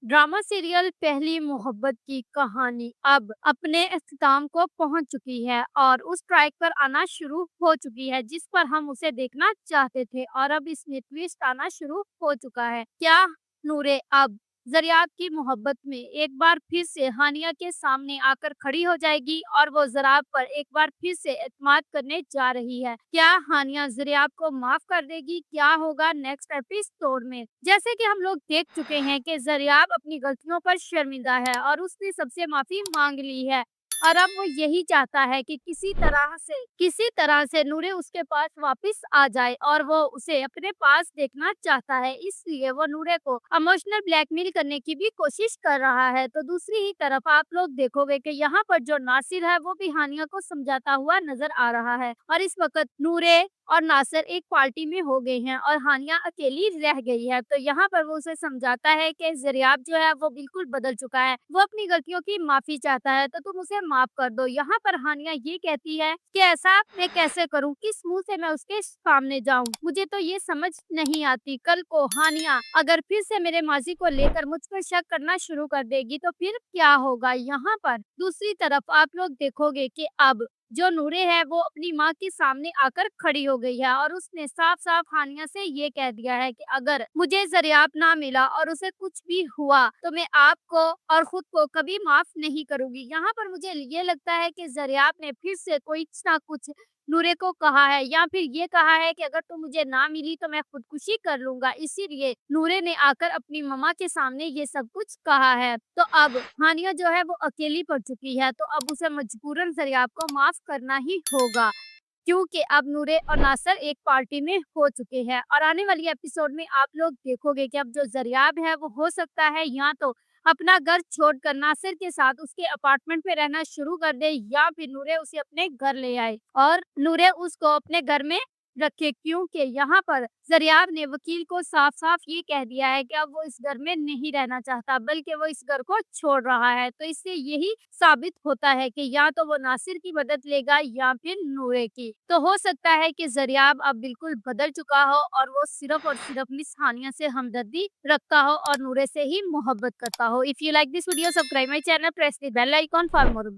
Drama serial पहली मोहब्बत की कहानी अब अपने अख्ताम को पहुंच चुकी है और उस ट्रैक पर आना शुरू हो चुकी है जिस पर हम उसे देखना चाहते थे। और अब इसमें ट्विस्ट आना शुरू हो चुका है। क्या नूरे अब जरियात की मोहब्बत में एक बार फिर से हानिया के सामने आकर खड़ी हो जाएगी और वो जराब पर एक बार फिर से एतमाद करने जा रही है? क्या हानिया जरियात को माफ कर देगी? क्या होगा नेक्स्ट एपिसोड में? जैसे कि हम लोग देख चुके हैं कि जरियाब अपनी गलतियों पर शर्मिंदा है और उसने सबसे माफी मांग ली है। और अब वो यही चाहता है कि किसी तरह से नूरे उसके पास वापस आ जाए और वो उसे अपने पास देखना चाहता है। इसलिए वो नूरे को इमोशनल ब्लैकमेल करने की भी कोशिश कर रहा है। तो दूसरी ही तरफ आप लोग देखोगे कि यहाँ पर जो नासिर है वो भी हानिया को समझाता हुआ नजर आ रहा है। और इस वक्त नूरे और नासिर एक पार्टी में हो गए हैं और हानिया अकेली रह गई है। तो यहाँ पर वो उसे समझाता है कि जरियाब जो है वो बिल्कुल बदल चुका है, वो अपनी गलतियों की माफी चाहता है, तो तुम उसे माफ कर दो। यहाँ पर हानिया ये कहती है कि ऐसा मैं कैसे करूँ, किस मुंह से मैं उसके सामने जाऊँ, मुझे तो ये समझ नहीं आती। कल को हानिया अगर फिर से मेरे माजी को लेकर मुझ पर शक करना शुरू कर देगी तो फिर क्या होगा? यहाँ पर दूसरी तरफ आप लोग देखोगे कि अब जो नूरे है वो अपनी माँ के सामने आकर खड़ी हो गई है और उसने साफ-साफ हानिया से ये कह दिया है कि अगर मुझे ज़रियाब ना मिला और उसे कुछ भी हुआ तो मैं आपको और खुद को कभी माफ नहीं करूँगी। यहाँ पर मुझे ये लगता है कि ज़रियाब ने फिर से कुछ ना कुछ नूरे को कहा है या फिर ये कहा है कि अगर तुम मुझे ना मिली तो मैं खुदकुशी कर लूँगा। इसीलिए नूरे ने आकर अपनी मम्मा के सामने ये सब कुछ कहा है। तो अब हानिया जो है वो अकेली पड़ चुकी है, तो अब उसे मजबूरन ज़रियाब को माफ़ करना ही होगा, क्योंकि अब नूरे और नासिर एक पार्टी में हो चुके हैं। और आने वाली एपिसोड में आप लोग देखोगे कि अब जो ज़रियाब है वो हो सकता है या तो अपना घर छोड़कर नासिर के साथ उसके अपार्टमेंट में रहना शुरू कर दे या फिर नूरे उसे अपने घर ले आए और नूरे उसको अपने घर में रखे, क्योंकि यहाँ पर ज़रियाब ने वकील को साफ-साफ ये कह दिया है कि अब वो इस घर में नहीं रहना चाहता, बल्कि वो इस घर को छोड़ रहा है। तो इससे यही साबित होता है कि या तो वो नासिर की मदद लेगा या फिर नूरे की। तो हो सकता है कि ज़रियाब अब बिल्कुल बदल चुका हो और वो सिर्फ़ और सिर्फ़ मिस हानिया से हमदर्दी रखता हो और नूरे से ही मोहब्बत करता हो। If you like this video, subscribe my channel, press the bell icon for more